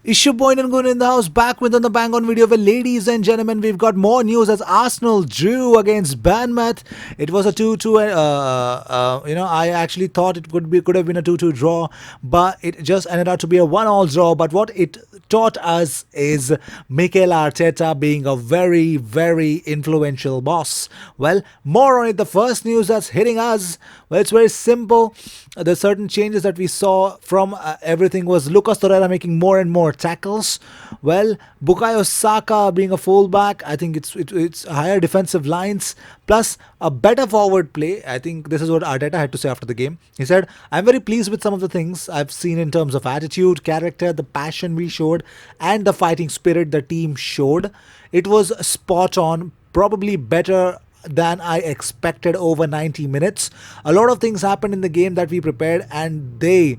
Issue Point and Gooner in the house, back with another bang on video. Well, ladies and gentlemen, we've got more news as Arsenal drew against Bournemouth. It was a 2-2. I actually thought it could have been a 2-2 draw, but it just ended up to be a 1-all draw. But what it taught us is Mikel Arteta being a very, very influential boss. Well, more on it. The first news that's hitting us, well, it's very simple. The certain changes that we saw from everything was Lucas Torreira making more and more tackles. Well, Bukayo Saka being a fullback. I think it's higher defensive lines plus a better forward play. I think this is what Arteta had to say after the game. He said, "I'm very pleased with some of the things I've seen in terms of attitude, character, the passion we showed, and the fighting spirit the team showed. It was spot on, probably better than I expected over 90 minutes. A lot of things happened in the game that we prepared and they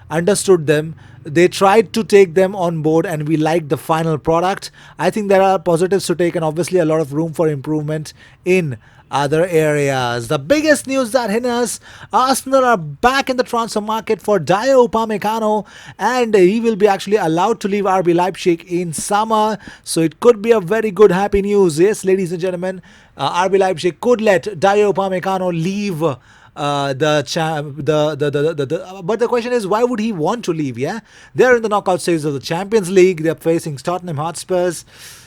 understood them. They tried to take them on board and we liked the final product. I think there are positives to take and obviously a lot of room for improvement in other areas." The biggest news that hit us, Arsenal are back in the transfer market for Upamecano and he will be actually allowed to leave RB Leipzig in summer. So it could be a very good happy news. Yes, ladies and gentlemen, RB Leipzig could let Upamecano leave but the question is, why would he want to leave? Yeah, they're in the knockout stages of the Champions League. They're facing Tottenham Hotspurs.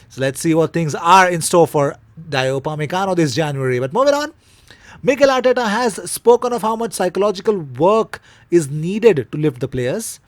So let's see what things are in store for Upamecano this January. But moving on, Mikel Arteta has spoken of how much psychological work is needed to lift the players.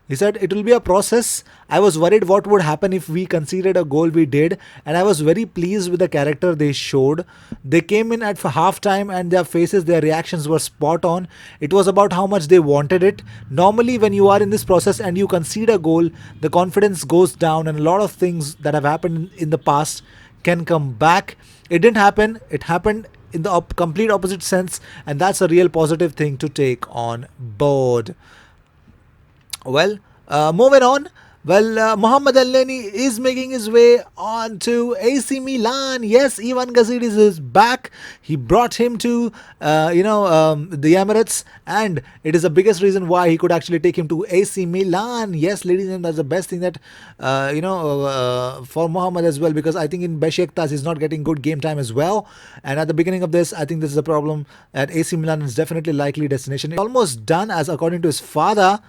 He said, "It will be a process. I was worried what would happen if we conceded a goal we did, and I was very pleased with the character they showed. They came in at half time and their faces, their reactions were spot on. It was about how much they wanted it. Normally, when you are in this process and you concede a goal, the confidence goes down, and a lot of things that have happened in the past can come back. It didn't happen. It happened in the complete opposite sense, and that's a real positive thing to take on board." Well, moving on. Well, Mohamed Elneny is making his way on to AC Milan. Yes, Ivan Gazidis is back. He brought him to, the Emirates, and it is the biggest reason why he could actually take him to AC Milan. Yes, ladies and gentlemen, that's the best thing that, for Mohamed as well, because I think in Besiktas he's not getting good game time as well. And at the beginning of this, I think this is a problem. At AC Milan is definitely likely destination. It's almost done, as according to his father.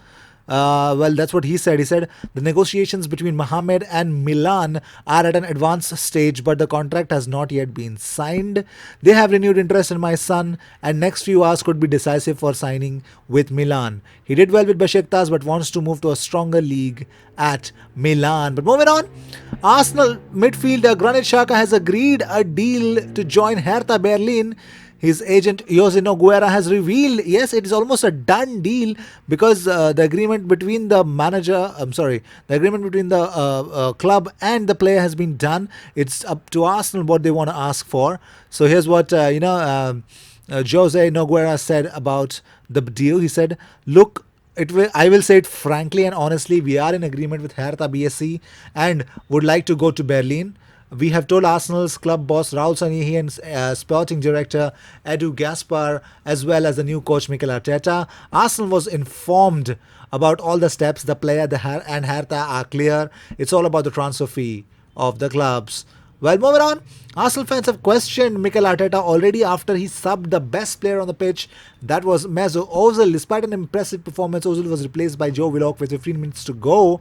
Well, that's what he said. He said the negotiations between Mohamed and Milan are at an advanced stage, but the contract has not yet been signed. They have renewed interest in my son, and next few hours could be decisive for signing with Milan. He did well with Besiktas, but wants to move to a stronger league at Milan. But moving on, Arsenal midfielder Granit Xhaka has agreed a deal to join Hertha Berlin. His agent Jose Nogueira has revealed, yes, it is almost a done deal because the agreement between the club and the player has been done. It's up to Arsenal what they want to ask for. So here's what Jose Nogueira said about the deal. He said, "Look, I will say it frankly and honestly, we are in agreement with Hertha BSC and would like to go to Berlin. We have told Arsenal's club boss Raul Sanlihi and sporting director Edu Gaspar, as well as the new coach Mikel Arteta. Arsenal was informed about all the steps. The player and Hertha are clear. It's all about the transfer fee of the clubs." Well, moving on, Arsenal fans have questioned Mikel Arteta already after he subbed the best player on the pitch. That was Mesut Ozil. Despite an impressive performance, Ozil was replaced by Joe Willock with 15 minutes to go.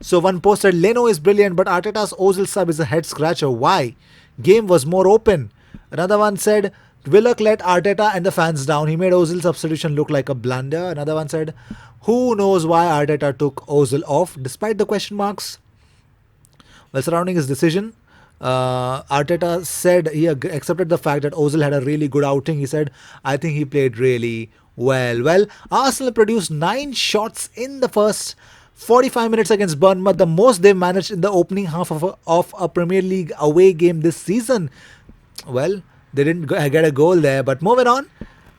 So one posted, "Leno is brilliant, but Arteta's Ozil sub is a head scratcher. Why? Game was more open." Another one said, "Willock let Arteta and the fans down. He made Ozil's substitution look like a blunder." Another one said, "Who knows why Arteta took Ozil off despite the question marks?" Well, surrounding his decision, Arteta said he accepted the fact that Ozil had a really good outing. He said, "I think he played really well." Well, Arsenal produced 9 shots in the first 45 minutes against Bournemouth, the most they've managed in the opening half of a Premier League away game this season. Well, they didn't get a goal there, but moving on.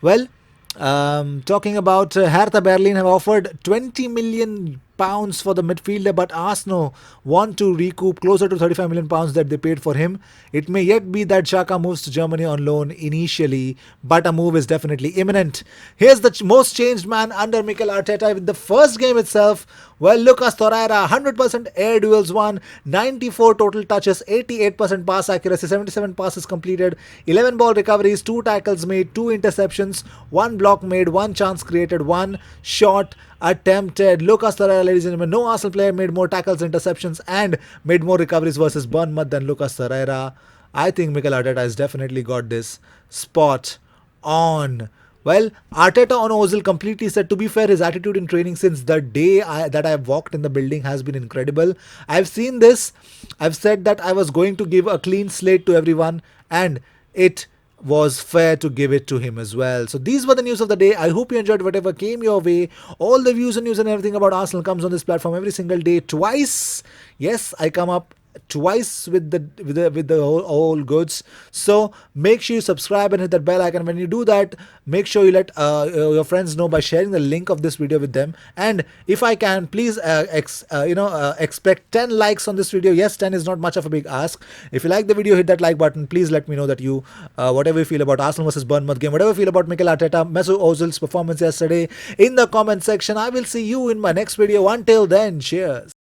Well, talking about Hertha Berlin have offered 20 million pounds for the midfielder, but Arsenal want to recoup closer to 35 million pounds that they paid for him. It may yet be that Xhaka moves to Germany on loan initially, but a move is definitely imminent. Here's the most changed man under Mikel Arteta. In the first game itself, Well, Lucas Torreira, 100% air duels won, 94 total touches, 88% pass accuracy, 77 passes completed, 11 ball recoveries, 2 tackles made, 2 interceptions, 1 block made, 1 chance created, 1 shot attempted. Lucas Torreira, ladies and gentlemen, no Arsenal player made more tackles, interceptions, and made more recoveries versus Bournemouth than Lucas Torreira. I think Mikel Arteta has definitely got this spot on. Well, Arteta on Ozil completely said, to be fair, his attitude in training since the day that I walked in the building has been incredible. I've seen this. I've said that I was going to give a clean slate to everyone, and it was fair to give it to him as well. So these were the news of the day. I hope you enjoyed whatever came your way. All the views and news and everything about Arsenal comes on this platform every single day, twice. Yes, I come up twice with the whole goods. So make sure you subscribe and hit that bell icon. When you do that, make sure you let your friends know by sharing the link of this video with them. And if I can, please expect 10 likes on this video. Yes, 10 is not much of a big ask. If you like the video, hit that like button. Please let me know that you whatever you feel about Arsenal versus Bournemouth game, whatever you feel about Mikel Arteta, Mesut Ozil's performance yesterday, in the comment section. I will see you in my next video. Until then, cheers.